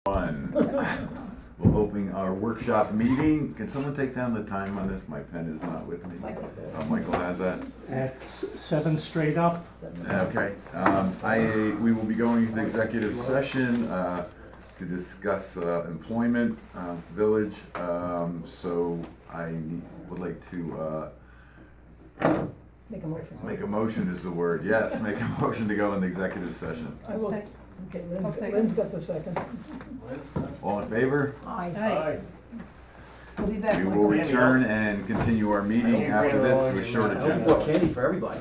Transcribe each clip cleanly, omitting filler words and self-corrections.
We're opening our workshop meeting. Can someone take down the time on this? My pen is not with me. Michael has that. At 7 straight up. Okay. We will be going into executive session to discuss employment, village. So I would like to Make a motion. make a motion is the word. Yes, make a motion to go into executive session. I will, okay, I'll second. Lynn's got the second. All in favor? Aye. We'll be back. We will return and continue our meeting after this with short I agenda. want candy for everybody.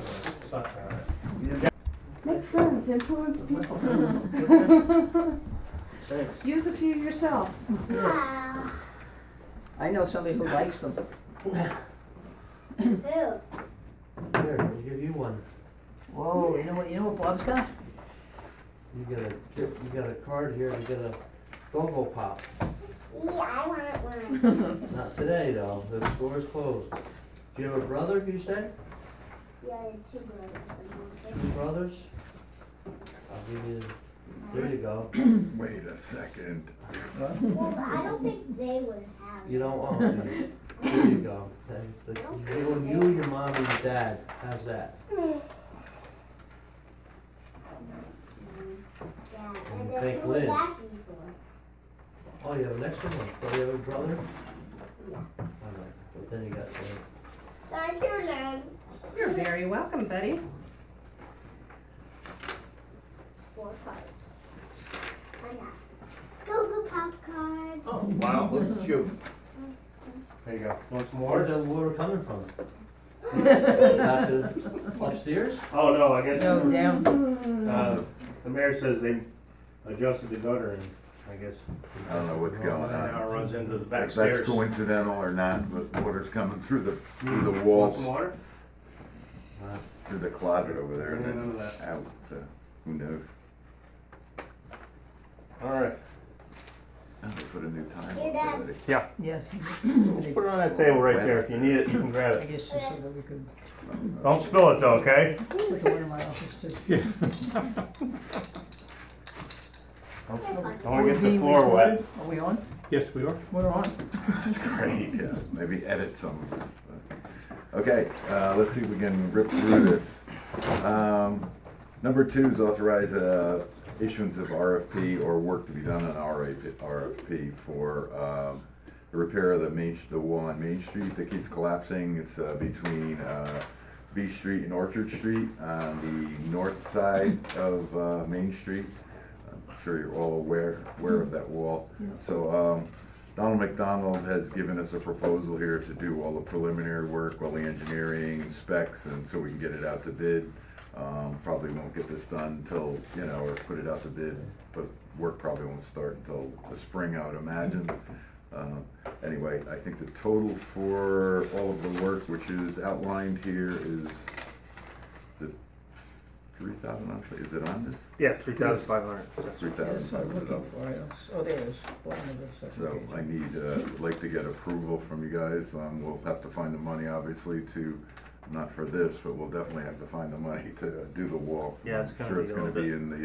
Make friends, influence people. Thanks. Use a few yourself. I know somebody who likes them. Here, let me give you one. Whoa, you know what Bob's got? You got a card here, you got a Go-Go Pop. Yeah, I want one. Not today though, the store is closed. Do you have a brother, you said? Yeah, two brothers. Two brothers? I'll give you, there you go. Wait a second. Well, I don't think they would have You don't want it. There you go. You, your mom, and your dad, how's that? Yeah, And and then thank who would Lynn. that be for? Oh, you have an extra one. Oh, you have a brother? Yeah. Alright, but then you got the, Thank you, Lynn. You're very welcome, Betty. 4 cards. I got Go-Go Pop cards. oh, Wow, look at you. There you go. Want some where's more? the water coming from? Not upstairs? Oh, no, I guess, No, down. the mayor says they adjusted the gutter and I guess I don't know what's going now on. it runs into the back If that's stairs. coincidental or not, but water's coming through the Want walls, some water? through the closet over there and None then of that. out, so who knows? All right. Oh, they put a new time Your on dad. already. Yes. Just put it on that table right there. If you need it, you can grab I it. guess just so that we could Don't spill it though, okay? put the one in my office too. Don't wanna get the floor wet. Are we on? Yes, we are. We're on. That's great, yeah, maybe edit some of this. but- Okay, let's see if we can rip through this. Number 2 is authorize issuance of RFP or work to be done on RFP for the repair of the wall on Main Street that keeps collapsing. It's between B Street and Orchard Street on the north side of Main Street. I'm sure you're all aware of that wall. So Donald McDonald has given us a proposal here to do all the preliminary work, all the engineering and specs, and so we can get it out to bid. Probably won't get this done until, or put it out to bid, but work probably won't start until the spring, I would imagine. Anyway, I think the total for all of the work, which is outlined here, is it 3,000 actually? Is it on this? Yeah, 3,500. 3,000. Yes, I'm looking for it. Oh, there it is. Bottom of the second So page. I need, like to get approval from you guys. We'll have to find the money, obviously, to, not for this, but we'll definitely have to find the money to do the wall. Yeah, it's I'm gonna sure be it's a gonna little be bit. in the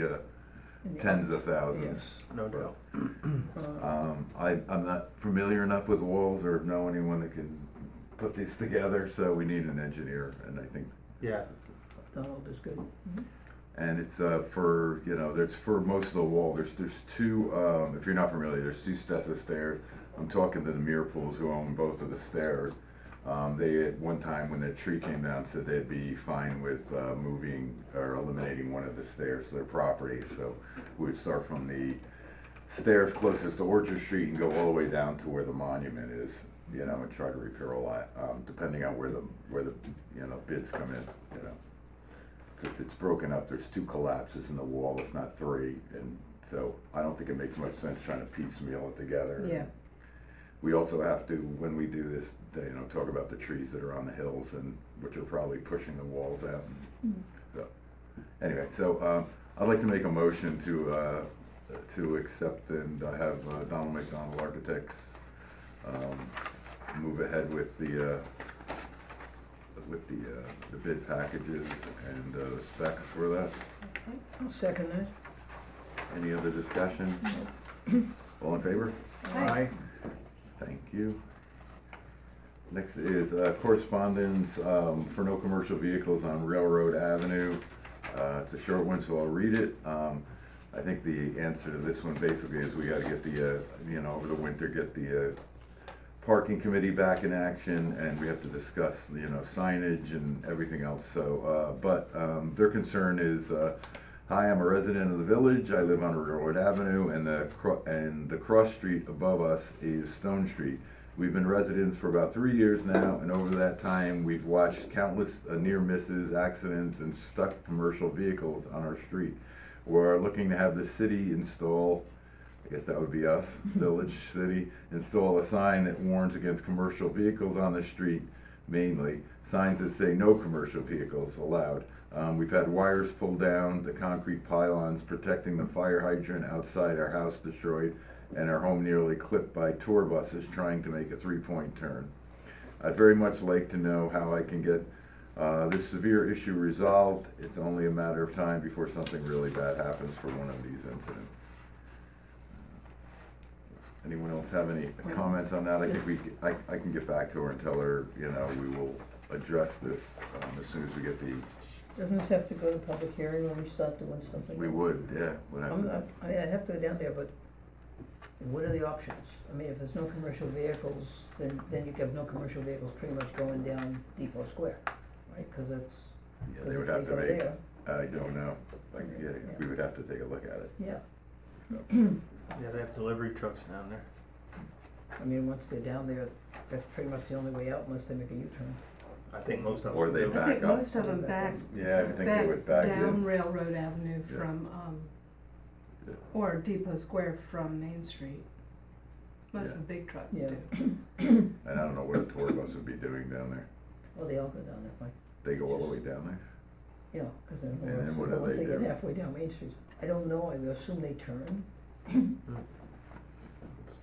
In the tens of office. thousands. Yes. No doubt. I'm not familiar enough with walls or know anyone that can put these together, so we need an engineer, and I think, Yeah. Donald is good. and it's for, there's for most of the wall, there's 2, if you're not familiar, there's 2 sets of stairs. I'm talking to the Mirpools who own both of the stairs. They, at one time, when the tree came down, said they'd be fine with moving or eliminating one of the stairs to their property. So we would start from the stairs closest to Orchard Street and go all the way down to where the monument is, and try to repair all that, depending on where the bids come in, Because it's broken up, there's 2 collapses in the wall, if not 3, and so I don't think it makes much sense trying to piecemeal it together. Yeah. We also have to, when we do this, talk about the trees that are on the hills and which are probably pushing the walls out. So, anyway, so I'd like to make a motion to accept and have Donald McDonald Architects move ahead with the bid packages and the specs for that. I'll second that. Any other discussion? All in favor? Aye. Thank you. Next is correspondence for no commercial vehicles on Railroad Avenue. It's a short one, so I'll read it. I think the answer to this one basically is we gotta get the, over the winter, get the parking committee back in action, and we have to discuss, signage and everything else, so, but their concern is, hi, I'm a resident of the village, I live on Railroad Avenue, and the cross street above us is Stone Street. We've been residents for about 3 years now, and over that time, we've watched countless near misses, accidents, and stuck commercial vehicles on our street. We're looking to have the city install, I guess that would be us, village, city, install a sign that warns against commercial vehicles on the street, mainly. Signs that say no commercial vehicles allowed. We've had wires pulled down, the concrete pylons protecting the fire hydrant outside our house destroyed, and our home nearly clipped by tour buses trying to make a 3-point turn. I'd very much like to know how I can get this severe issue resolved. It's only a matter of time before something really bad happens for one of these incidents. Anyone else have any comments on that? I think I can get back to her and tell her, we will address this as soon as we get the, Doesn't this have to go to public hearing when we start doing something? we would, yeah. Would have to- I'd have to go down there, but what are the options? I mean, if there's no commercial vehicles, then you have no commercial vehicles pretty much going down Depot Square, right? Cause that's, Yeah, cause they if would they have to go make, there, I don't know, yeah, we would have to take a look at it. yeah. Yeah, they have delivery trucks down there. I mean, once they're down there, that's pretty much the only way out unless they make a U-turn. I think most of them. Or they do. back I think up. most of them back, Yeah, I think they would back down in. Railroad Avenue Yeah. from, Yeah. or Depot Square from Main Street. Most of the big trucks Yeah. do. And I don't know what a tour bus would be doing down there. Well, they all go down that way, They go all the way down there? you know, cause then And then what do once they they get do? halfway down Main Street, I don't know, I would assume they turn.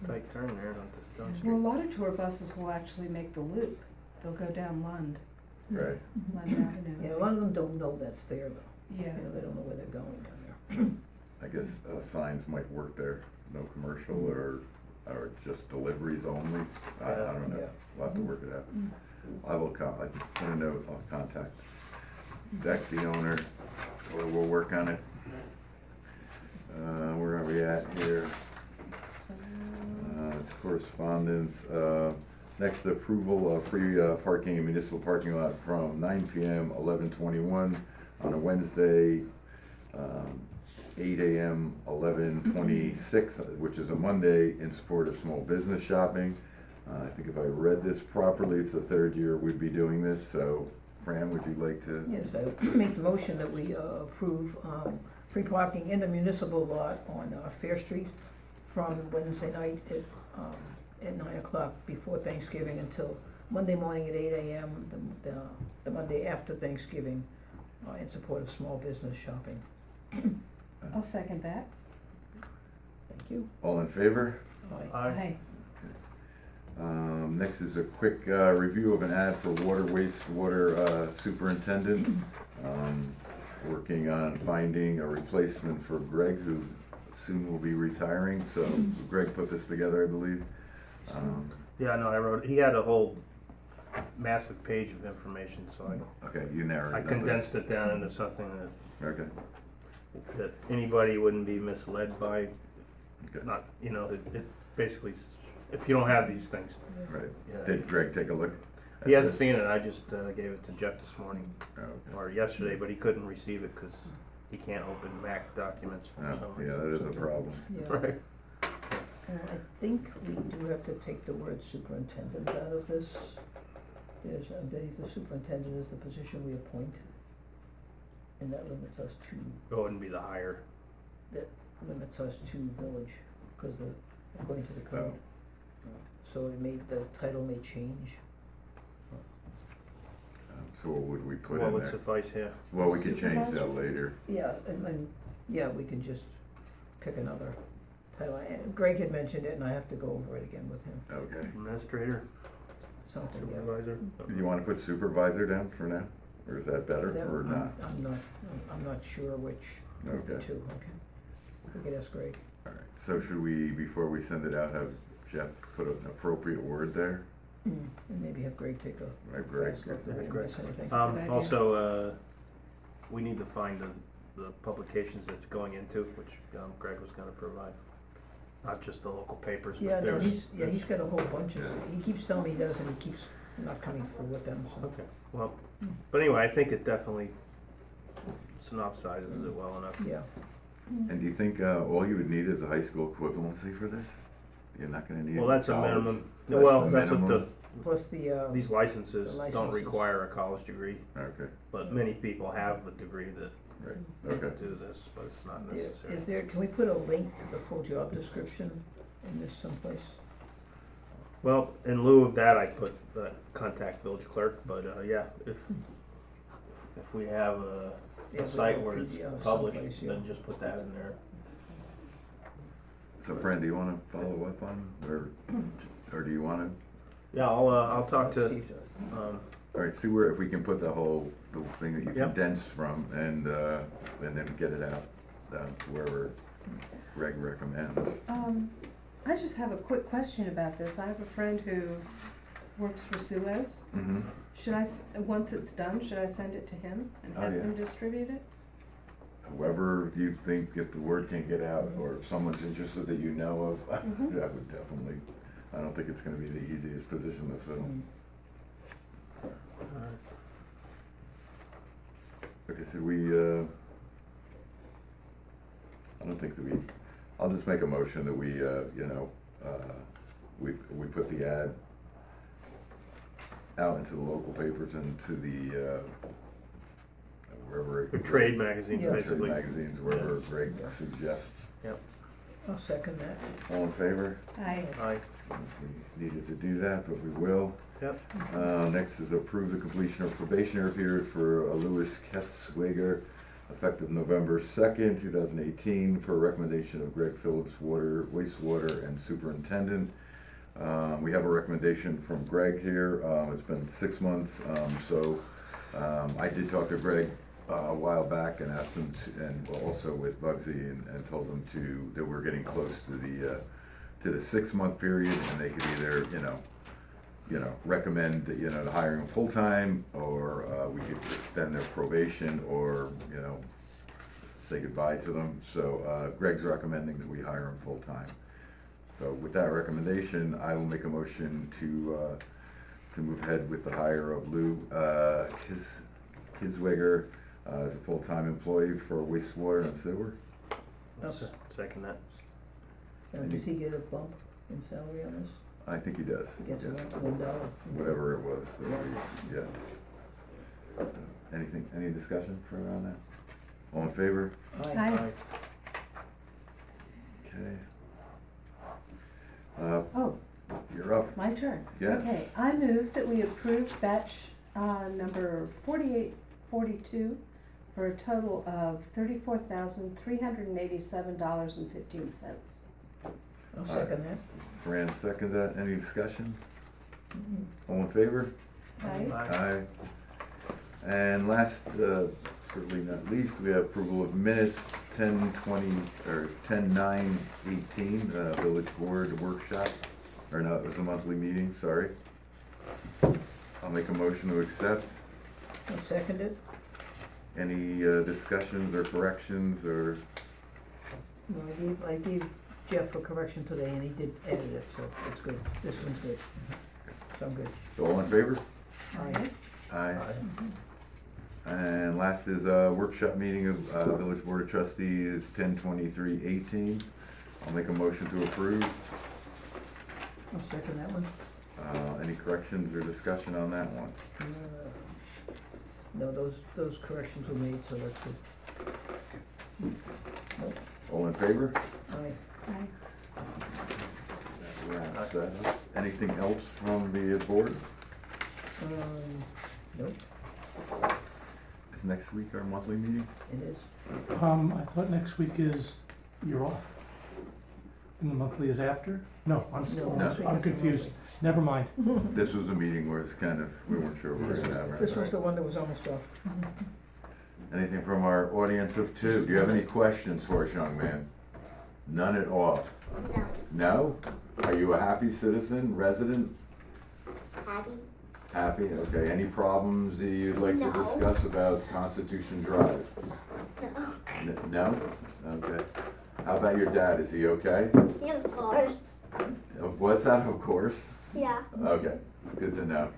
Tight turn there onto Stone Well, a Street. lot of tour buses will actually make the loop. They'll go down Lund Right. Avenue. Yeah, a lot of them don't know that's there though, Yeah. they don't know where they're going down there. I guess signs might work there, no commercial or just deliveries only. I don't know, Yeah. we'll have to work it out. I will I can put a note, I'll contact Deck, the owner, we'll work on it. Where are we at here? It's correspondence, next approval of free parking in municipal parking lot from 9 PM, 11/21 on a Wednesday, 8 AM, 11/26, which is a Monday, in support of small business shopping. I think if I read this properly, it's the third year we'd be doing this, so Fran, would you like to? Yes, I make the motion that we approve free parking in the municipal lot on Fair Street from Wednesday night at 9 o'clock before Thanksgiving until Monday morning at 8 AM, the Monday after Thanksgiving, in support of small business shopping. I'll second that. Thank you. All in favor? Aye. Aye. Next is a quick review of an ad for water wastewater superintendent. Working on finding a replacement for Greg, who soon will be retiring, so Greg put this together, I believe. Yeah, no, I wrote, he had a whole massive page of information, so Okay, you narrowed I it down. condensed it down into something Okay, that anybody wouldn't be misled by, okay, not, it basically, if you don't have these things. right. Yeah. Did Greg take a look? at He hasn't this? seen it, I just gave it to Jeff this morning, Oh, okay. or yesterday, but he couldn't receive it because he can't open Mac documents for Oh, some yeah, reason. that is a problem. Yeah. Right. I think we do have to take the word superintendent out of this. There's, the superintendent is the position we appoint, and that limits us to, It wouldn't be the higher. limits us to village, because according to the code. So the title may change. So what would we put What in would there? suffice, yeah. Well, we could change Supervisor? that later. Yeah, and yeah, we can just pick another title. And Greg had mentioned it, and I have to go over it again with him, Okay. Administrator, something, yeah. supervisor. Do you wanna put supervisor down for now, or is that better, That- or not? I'm not sure which of the Okay. two, okay. We could ask Greg. All right, so should we, before we send it out, have Jeff put an appropriate word there? And maybe have Greg take a Right, Greg? fast look, that we Greg. miss anything. Good idea. Also, we need to find the publications it's going into, which Greg was gonna provide. Not just the local papers, Yeah, but no, there's. he's got a whole bunch of, he keeps telling me he does, and he keeps not coming through with them, so. Okay, well, but anyway, I think it definitely synopsizes it well enough. Yeah, And do you think, all you would need is a high school equivalency for this? You're not gonna need Well, that's a college? minimum, That's well, the that's what minimum? plus the, these licenses The don't licenses. require a college degree, Okay, but many people have a degree that right, okay. do this, but it's not is necessary. there, can we put a link to the full job description in this someplace? Well, in lieu of that, I put contact village clerk, but yeah, if we have Yeah, a we site have where it's PDF published, someplace, yeah. then just put that in there. So Fran, do you wanna follow up on, or do you wanna, Yeah, I'll talk to, Steve, um, all right, see where, if we can put the thing that you Yep. condensed from, and then get it out, to wherever Greg recommends. I just have a quick question about this. I have a friend who works for Suez. Mm-hmm. Should I, once it's done, should I send it to him and Oh, have yeah. him distribute it? Whoever you think, if the word can't get out, or if someone's interested that you know of, Mhm. that would definitely, I don't think it's gonna be the easiest position to fill. Okay, so I don't think that I'll just make a motion that we put the ad out into the local papers and to the, wherever. the trade magazine, Yeah. Trade basically. magazines, wherever Greg Yeah. suggests. I'll second that. All in favor? Aye. Aye, We needed to do that, but we will. yep, Next is approve the completion of probationary period for Louis Kesswiger, effective November 2nd, 2018, per recommendation of Greg Phillips, wastewater and superintendent. We have a recommendation from Greg here. It's been 6 months, so I did talk to Greg a while back and asked him to, and also with Bugsy, and told them that we're getting close to the 6-month period, and they could either, recommend, the hiring them full-time, or we could extend their probation, or, say goodbye to them. So Greg's recommending that we hire them full-time. So with that recommendation, I will make a motion to move ahead with the hire of Lou Kiswiger as a full-time employee for wastewater and sewer. I'll second that. Does he get a bump in salary on this? I think he does. He gets Yeah. $1. Whatever it was, yeah. Any discussion for around that? All in favor? Aye. Aye. Okay. Oh, You're up. my turn. Yes. Okay, I move that we approve batch, number 4842 for a total of $34,387.15. I'll second that. Fran seconds that. Any discussion? Mhm. All in favor? Aye. Aye. And last, certainly not least, we have approval of minutes, 10/9/18, village board workshop, or no, it was a monthly meeting, sorry. I'll make a motion to accept. I'll second it. Any discussions or corrections, or, No, I gave Jeff a correction today, and he did edit it, so it's good. This one's good. So I'm good. so all in favor? Aye. Aye. And last is a workshop meeting of Village Board of Trustees, 10/23/18. I'll make a motion to approve. I'll second that one. Any corrections or discussion on that one? No, those corrections were made, so that's good. All in favor? Aye. Aye. Wraps that up. Anything else from the board? Nope, Is next week our monthly meeting? it is. I thought next week is, you're off. And the monthly is after? No, No, I'm next week I'm is the confused. Never mind. This was a meeting where it's kind of, we weren't sure where we were at. This was the one that was almost off. Anything from our audience of two? Do you have any questions for us, young man? None at all? No. No? Are you a happy citizen, resident? Happy? Happy, okay. Any problems that you'd like to No. discuss about Constitution Drive? No. No? Okay. How about your dad, is he okay? Yeah, of course. What's that, of course? Yeah. Okay, good to know.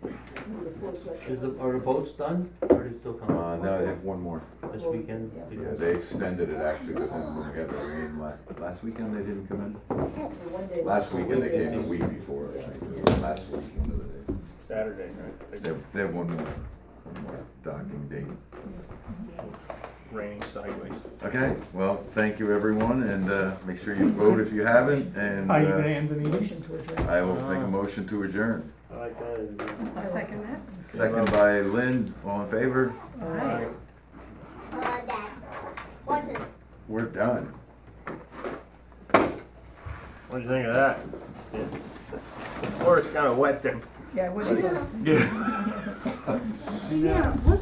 Are the boats done, or are they still coming? No, they have one more. This weekend? Yeah, they extended it actually, but then when we got the rain last weekend, they didn't come in? Last weekend, they came the week before, I think, last weekend of the day. Saturday, right? They have one more docking date. Raining sideways. Okay, well, thank you, everyone, and make sure you vote if you haven't, and Are you gonna end the meeting? Motion to adjourn. I will make a motion to adjourn. I like that. I'll second that. Second by Lynn, all in favor? Aye. Dad. What's it? We're done. What'd you think of that? The floor is kinda wet there. Yeah, what do you do? Yeah. Yeah, what's